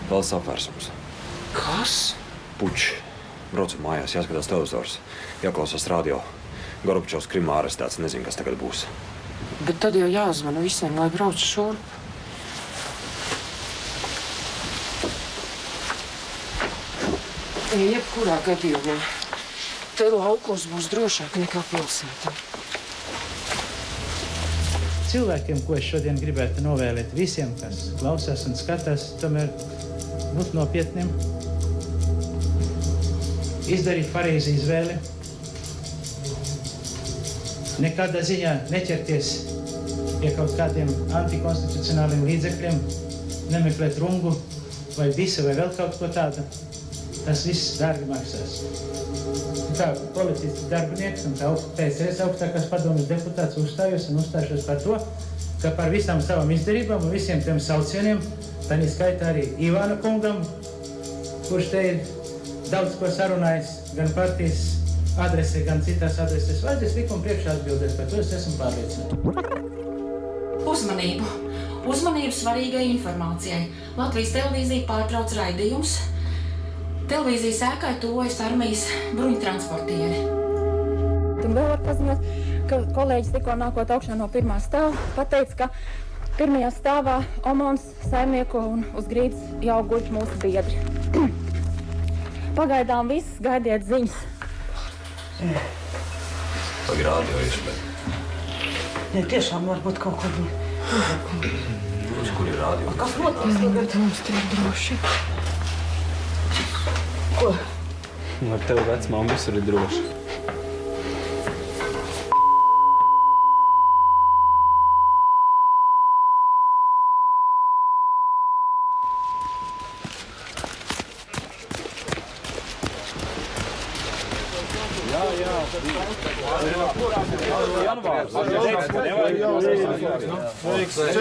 Vēl sapvērsums. Kas? Puķi. Braucam mājās, jāskatās televizors. Jāklausās radio. Gorbačovs Krimā arestēts, nezinu, kas tagad būs. Bet tad jau jāzvana visiem, lai brauc šurp. Jebkurā gadījumā te laukos būs drošāk nekā pilsētā. Cilvēkiem, ko es šodien gribētu novēlēt visiem, kas klausās un skatās, tomēr būt nopietniem, izdarīt pareizi izvēli, nekādā ziņā neķerties pie kaut kādiem antikonstitucionāliem līdzekļiem, nemeklēt rungu vai visu vai vēl kaut ko tādu. Tas viss dārgi maksās. Kā politisks darbinieks un PSRS augstākās padomes deputāts uzstājos un uzstāšos par to, ka par visām savām izdarībām un visiem tiem saucieniem, tādā skaitā arī Ivāna kungam, kurš te ir daudz ko sarunājis gan partijas adrese, gan citās adreses, vajadzēs likuma priekšā atbildēt, par to es esmu pārliecināts. Uzmanību! Uzmanību svarīgai informācijai. Latvijas televīzija pārtrauc raidījums. Televīzijas ēkai tuvojas armijas bruņtransportieri. Un vēl var paziņot, ka kolēģis tikko nākot augšā no pirmā stāva pateica, ka pirmajā stāvā Omons saimnieko un uz grīdas jau guļ mūsu biedri. Pagaidām viss, gaidiet ziņas. Pag radio iespēja. Nē, tiešām varbūt kaut ko viņa. Kur ir radio? Kas notiek tagad? Mums te ir droši. Ko? Ar tevi vecmām visur ir droši.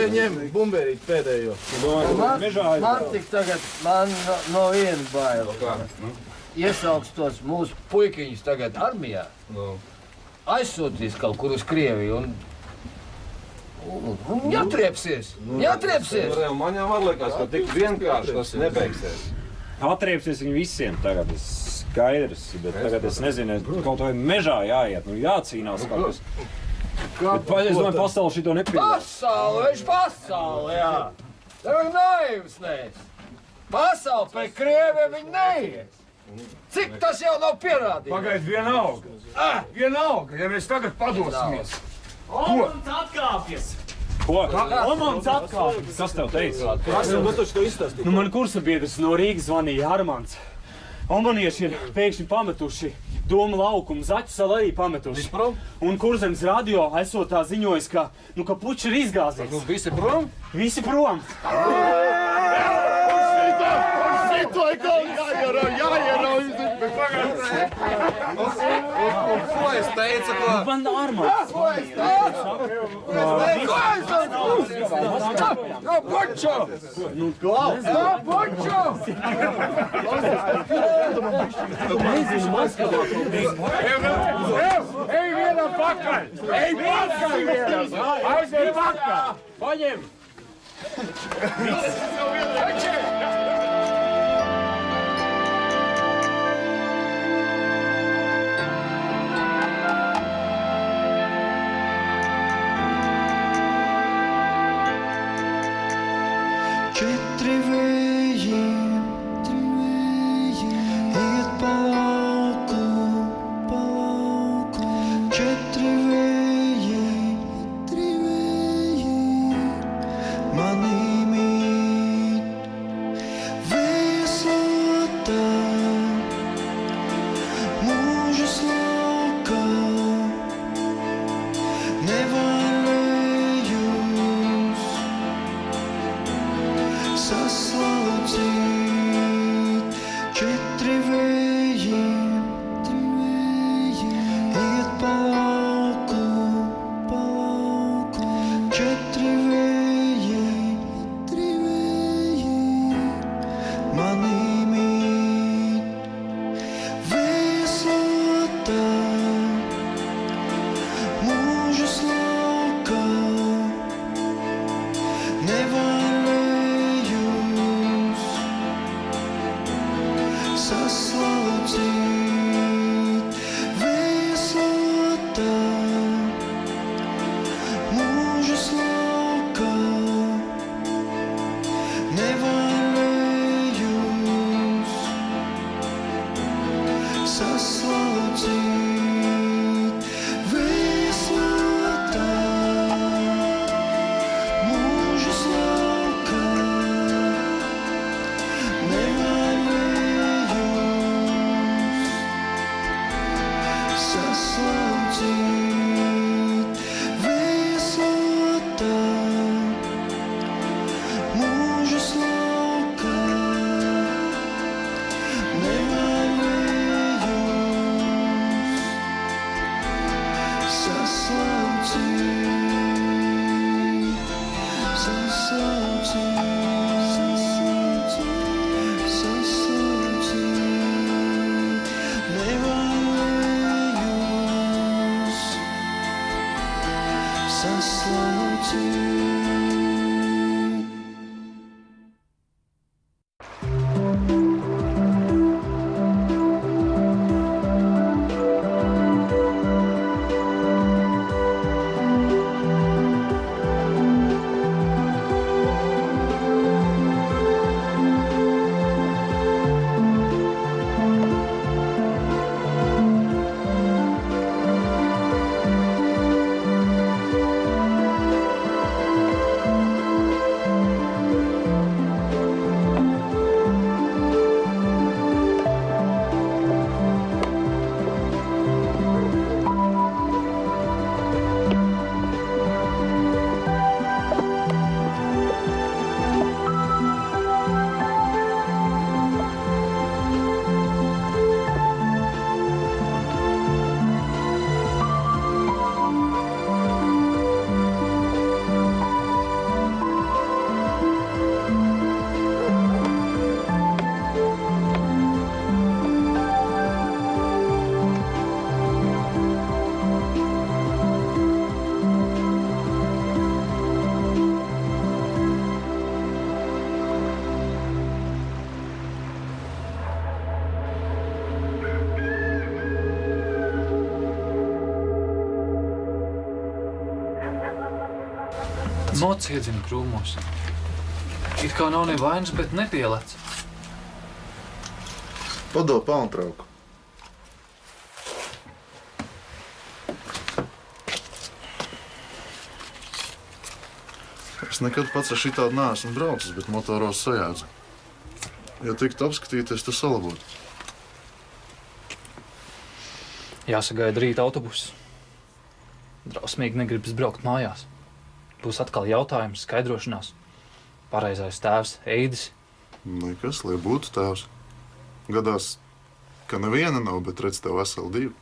Ņem bumberīt pēdējo. Man tik tagad, no viena baila. Iesauks tos mūsu puikiņus tagad armijā. Aizsūtīs kaut kur uz Krieviju un ņatriepsies. Ņatriepsies. Man jau var liekas, ka tik vienkārši tas nebeigsies. Atriepsies viņu visiem tagad. Skaidrs, bet tagad es nezinu, kaut vai mežā jāiet, nu jācīnās kaut kas. Bet paļ, es domāju, pasauli šito nepieļauj. Pasauli, viņš pasauli, jā. Tev ir naivs, nēs. Pasauli pēc krieviem viņi neies. Cik tas jau nav pierādīts? Pagaid, vienalga. Vienalga, ja mēs tagad padosimies. Omans atkāpjas! Ko? Omans atkāpjas! Kas tev teica? Nu, man kursabiedrs no Rīgas zvanīja Armands. Omanieši ir pēkšņi pametuši Doma laukumu, Zaķu salu arī pametuši. Un Kurzemes radio esot tā ziņojis, ka pučs ir izgāzies. Nu, visi prom? Visi prom! Šito ir kaut jāierauj! Ko es teicu, ko? Man Armands! Ko es teicu? No puču! Nu, klaus! No puču! Ej vienam pakaļ! Ej pakaļ vienam! Aiziet pakaļ! Paņem! Četri vēji iet pa lauku, četri vēji manī mīt. Vējas lātā, mūžas laukā, nevar vējus saslaucīt. Četri vēji iet pa lauku, četri vēji manī mīt. Vējas lātā, mūžas laukā, nevar vējus saslaucīt. Vējas lātā, mūžas laukā, nevar vējus saslaucīt. Vējas lātā, mūžas laukā, nevar vējus saslaucīt. Vējas lātā, mūžas laukā, nevar vējus saslaucīt. Saslaucīt, nevar vējus saslaucīt. Mocis iedzina krūmos. It kā nav nevainas, bet nepielec. Padod palntrauku. Es nekad pats ar šitādu neesmu braucis, bet motoros sajēdzu. Ja tiktu apskatīties, tas salabot. Jāsagaida rīta autobuss. Drausmīgi negribas braukt mājās. Būs atkal jautājums, skaidrošanās. Pareizais tēvs, Eidis. Nekas, lai būtu tēvs. Gadās, ka neviena nav, bet redz tev veseli divi.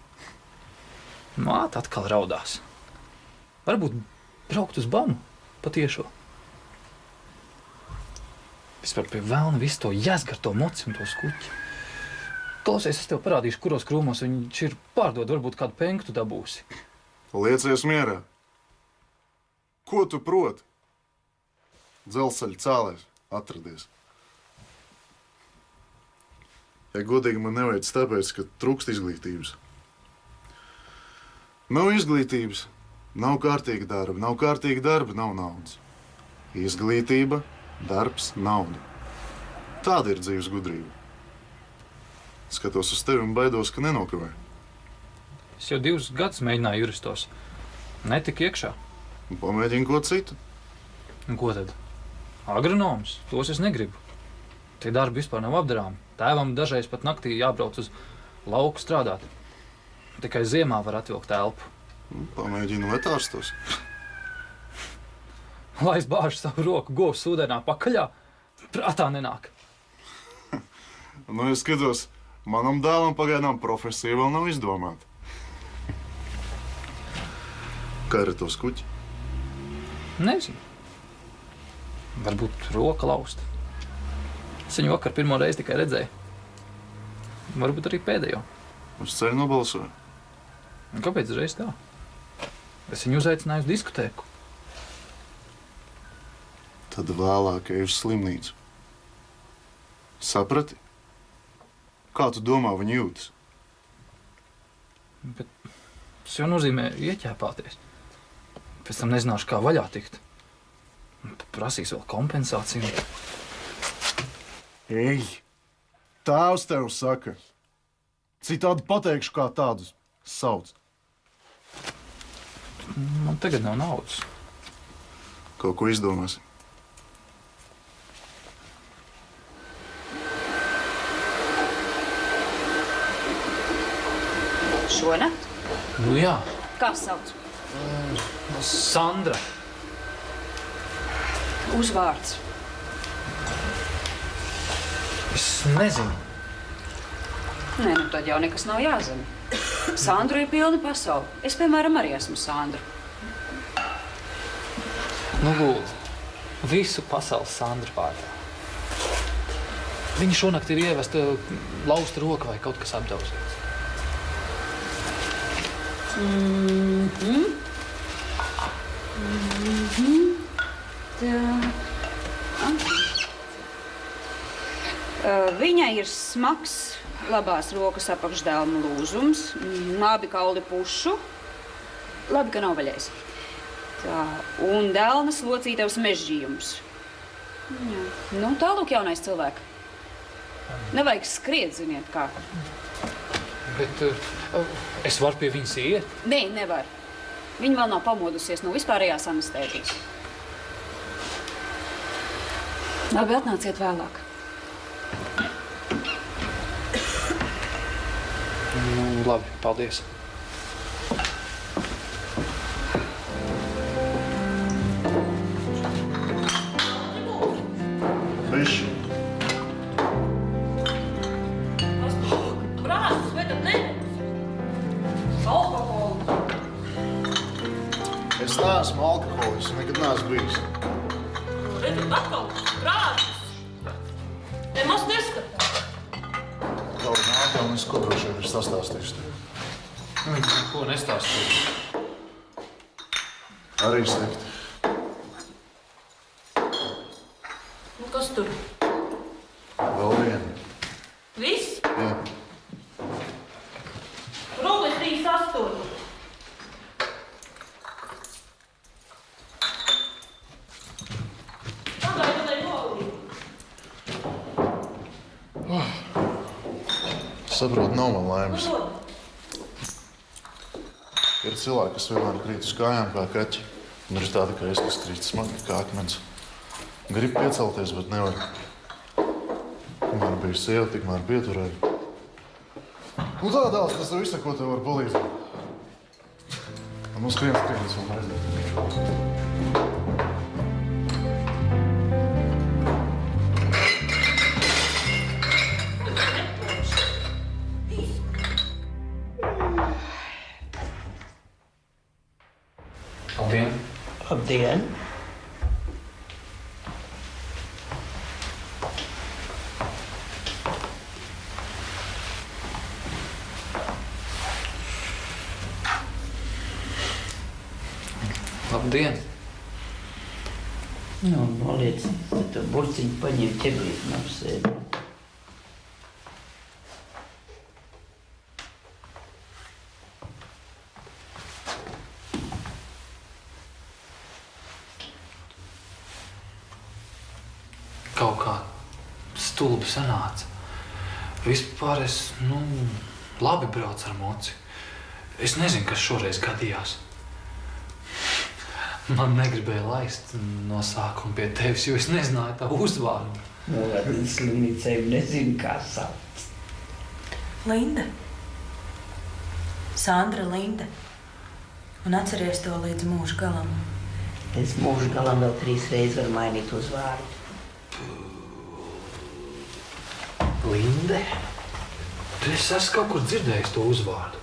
Māte atkal raudās. Varbūt braukt uz Banu patiešo. Vispār pie velna visu to jēzgar, to moci un to skuķi. Klausies, es tev parādīšu, kuros krūmos viņš ir pārdod, varbūt kādu penktu dabūsi. Liecies mierā. Ko tu proti? Dzelzceļa cēlēs atradies. Ja godīgi man nevajag tāpēc, ka trūkst izglītības. Nav izglītības, nav kārtīga darba, nav naudas. Izglītība, darbs, nauda. Tāda ir dzīves gudrība. Skatos uz tevi un baidos, ka nenokavē. Es jau 2 gadus mēģināju juristos. Netika iekšā. Pamēģini ko citu. Un ko tad? Agronoms, tos es negribu. Tie darbi vispār nav apdarāmi. Tēvam dažreiz pat naktī jābrauc uz lauku strādāt. Tikai ziemā var atvilkt elpu. Pamēģini vetārstos. Lai es bāžu savu roku govs ūdenā pakaļā, prātā nenāk. Nu, es skatos, manam dēlam pagaidām profesija vēl nav izdomāta. Kā ir ar to skuķi? Nezinu. Varbūt roka lausta. Es viņu vakar pirmo reizi tikai redzēju. Varbūt arī pēdējo. Uz ceļu nobalsoju. Un kāpēc reiz tā? Es viņu uzaicināju uz diskotēku. Tad vēlāk ej uz slimnīcu. Saprati? Kā tu domā, viņi jūtas? Bet tas jau nozīmē ieķēpāties. Pēc tam nezināšu, kā vaļā tikt. Prasīs vēl kompensāciju. Ej! Tēvs tev saka. Citādi pateikšu, kā tādus sauc. Man tagad nav naudas. Kaut ko izdomāsim. Šonakt? Nu jā. Kā sauc? Sandra. Uzvārds. Es nezinu. Nē, nu tad jau nekas nav jāzina. Sandru ir pilna pasaule. Es, piemēram, arī esmu Sandra. Nu, lūdzu. Visu pasaules Sandra vārdā. Viņa šonakt ir ievesta lausta roka vai kaut kas apdausīts. Viņai ir smags labās rokas apakšdēlma lūzums, abi kauli pušu, labi, ka nav vaļais. Tā, un dēlnas locītavs mežģījums. Jā. Nu, tālūk jaunais cilvēks. Nevajag skriet, ziniet kā. Bet es varu pie viņas iet? Nē, nevar. Viņa vēl nav pamodusies no vispārējās anestēzijas. Labi, atnāciet vēlāk. Labi, paldies. Bišķi. Brāzis, vai tad nebūs? Alkoholu. Es neesmu alkoholis, nekad neesmu bijis. Redzat, atkal brāzis. Te maz neskatā. Kaut nāk, un es ko droši vien ir sastāstījuši tev. Viņš neko nestāstīja. Arī slikti. Nu, kas tur? Vēl viena. Viss? Jā. Rūlis 38. Saprotu, nav man laimes. Ir cilvēki, kas vienmēr krīt uz kājām kā kaķi. Un ir tādi, ka es, kas krīt smagi kā akmens. Gribu piecelties, bet nevaru. Kamēr biju sieva, tikmēr pieturēju. Nu tā, dēls, tas ir viss, ko tev var palīdzēt. Nu skrien, es vēl aiziet. Labdien! Labdien! Labdien! Nu, noliec, tad tu burciņu paņem ķebrīt un apsēdi. Kaut kā stulbi sanāca. Vispār es, labi braucu ar moci. Es nezinu, kas šoreiz gadījās. Man negribēja laist no sākuma pie tevis, jo es nezināju tavu uzvārdu. Nu, labi, slimnīcēm nezinu, kā sauc. Linda. Sandra Linda. Un atceries to līdz mūža galam. Es mūža galam vēl 3 reizes varu mainīt uzvārdu. Linde? Es esmu kaut kur dzirdējis to uzvārdu.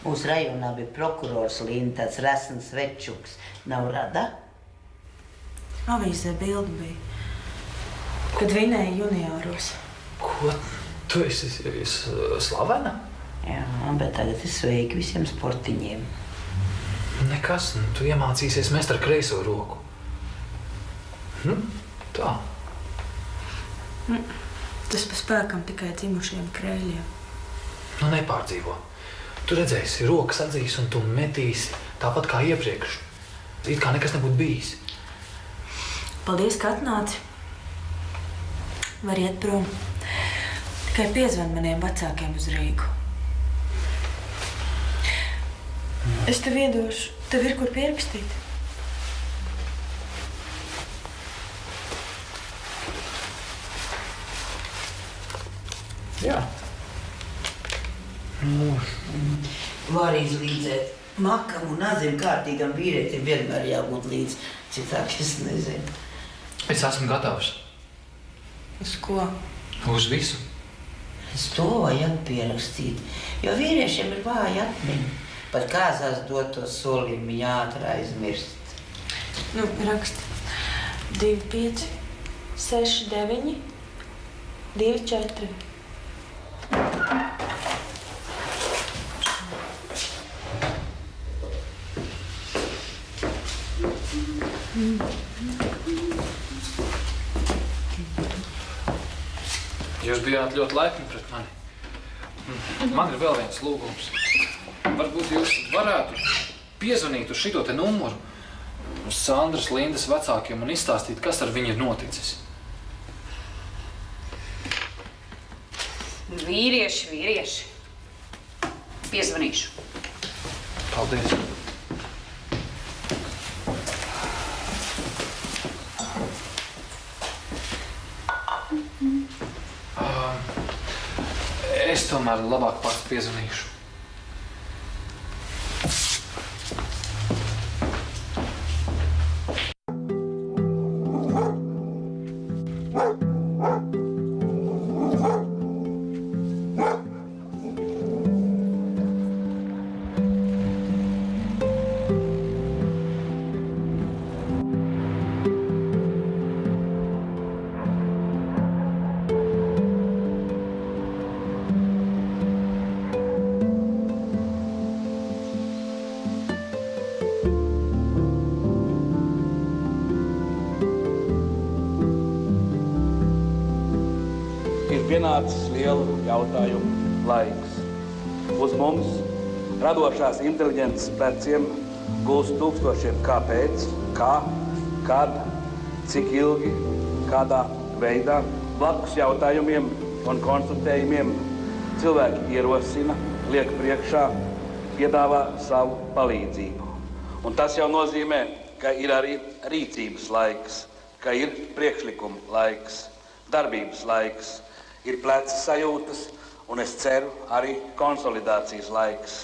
Mūsu rajonā bija prokurors Linda, tāds resns večuks. Nav rada? Avīzē bildi bija, kad vinēja junioros. Ko? Tu esi slavena? Jā, bet tagad es sveiki visiem sportiņiem. Nekas, tu iemācīsies mest ar kreiso roku. Tā. Tas pa spēkam tikai dzimušiem krēļiem. Nepārdzīvo. Tu redzēsi, rokas atzīs un tu metīsi tāpat kā iepriekš. It kā nekas nebūtu bijis. Paldies, ka atnāci. Var iet prom. Tikai piezvan maniem vecākiem uz Rīgu. Es tev iedošu. Tev ir kur pierakstīt. Jā. Var izlīdzēt. Makam un azim kārtīgam vīrietim vienmēr jābūt līdz, citādi es nezinu. Es esmu gatavs. Uz ko? Uz visu. Es to vajag pierakstīt, jo vīriešiem ir vāja atmiņa. Pat kāzās doto solījumu viņi ātri aizmirst. Nu, raksti. 2, 5, 6, 9, 2, 4. Jūs bijāt ļoti laipni pret mani. Man ir vēl viens lūgums. Varbūt jūs varētu piezvanīt uz šito te numuru uz Sandras Lindas vecākiem un izstāstīt, kas ar viņu ir noticis. Vīrieši. Piezvanīšu. Paldies. Es tomēr labāk pats piezvanīšu. Pienācis lielu jautājumu laiks. Uz mums, radošās inteliģences pleciem, gulst tūkstošiem kāpēc, kā, kad, cik ilgi, kādā veidā, blakus jautājumiem un konstatējumiem cilvēki ierosina, liek priekšā, piedāvā savu palīdzību. Un tas jau nozīmē, ka ir arī rīcības laiks, ka ir priekšlikuma laiks, darbības laiks, ir pleca sajūtas un es ceru arī konsolidācijas laiks.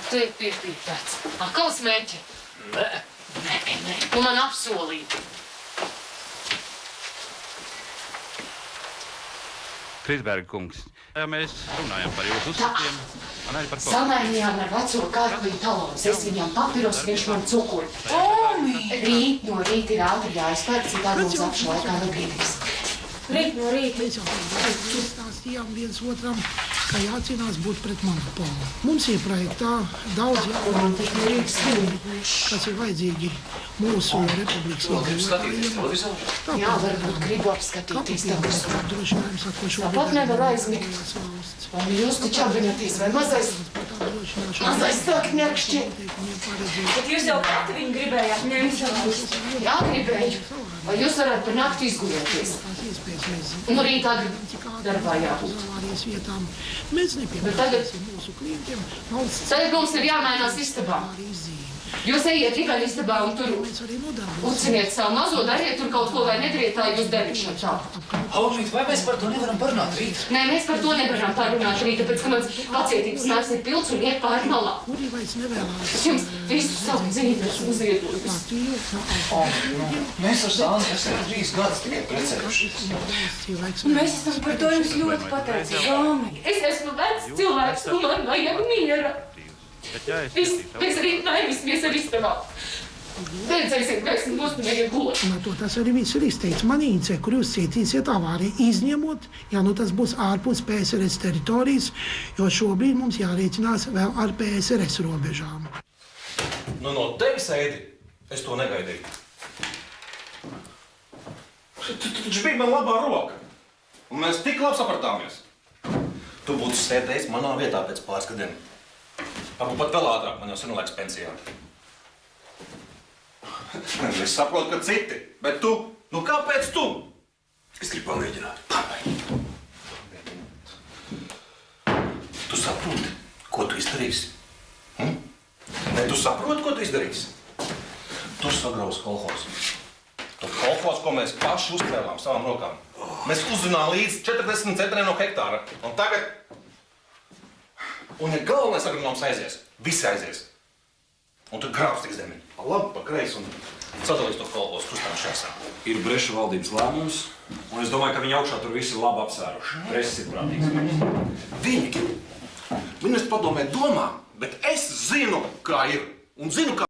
Tu ir piepīpēts. Atkal smēķi? Nē. Tu man apsolīji. Krisberga kungs, ja mēs runājam par jūsu uzskatiem, un arī par to. Samainījām ar veco kārklīju talons. Es viņam papiros, viņš man cukuri. Rīt no rīta ir ātri jāizpērk, citādi mums apšu laikā nepietiks. Rīt no rīta. Mēs jau stāstījām viens otram, ka jācīnās būt pret monopolu. Mums ir projektā daudz jautājumu, kas ir vajadzīgi mūsu republikas iedzīvotājiem. Jā, varbūt gribu apskatīties tagad. Tāpat nevar aizmigt. Vai jūs taču apvienoties, vai mazais sāk ņakšķi? Bet jūs jau pati viņu gribējāt ņemt savus. Jā, gribēju. Vai jūs varētu par nakti izgulēties? Un rīt agri darbā jābūt. Bet tagad mums ir jāmainās istabā. Jūs ejiet tikai istabā un tur uciniet savu mazo, dariet tur kaut ko vai nedariet, tā jūs darīšana tā. Haumīt, vai mēs par to nevaram parunāt rīt? Nē, mēs par to nevaram parunāt rīt, tāpēc, ka mans pacietības nāks ir pilns un iet pāri malā. Es jums visu savu dzīvi esmu uziedojusi. Mēs ar Sāni esam 3 gadus tikai precējušies. Mēs esam par to jums ļoti pateicīgi. Es esmu vecs cilvēks, un man vajag miera. Mēs arī naimiesimies ar istabā. Redzēsiet, ka esmu nosmējiet gulēt. To tas arī viss ir izteikts. Manīce, kur jūs cietīsiet avāriju, izņemot, ja nu tas būs ārpus PSRS teritorijas, jo šobrīd mums jārēķinās vēl ar PSRS robežām. Nu, no tevis, Ēdi, es to negaidīju. Tu taču biji man labā roka. Un mēs tik labi sapratāmies. Tu būtu sēdējis manā vietā pēc pāris gadiem. Varbūt pat vēl ātrāk, man jau sen laiks pensijā. Es saprotu, ka citi, bet tu, nu kāpēc tu? Es gribu pamēģināt. Tu saproti, ko tu izdarīsi? Nē, tu saproti, ko tu izdarīsi? Tu sagrausi kolhozu. Tu kolhozu, ko mēs paši uzcēlām savām rokām. Mēs uzzinām līdz 40 centriem no hektāra. Un tagad... Un ja galvenais agronoms aizies, visi aizies. Un tu grābs tiks zemi. Pa labi, pa kreisi un sadalīs to kolhozu kustānu šaisā. Ir Breša valdības lēmums, un es domāju, ka viņi augšā tur visi labi apsvēruši. Bresis ir prātīgs. Viņi! Ministrs padomē domā, bet es zinu, kā ir. Un zinu, kā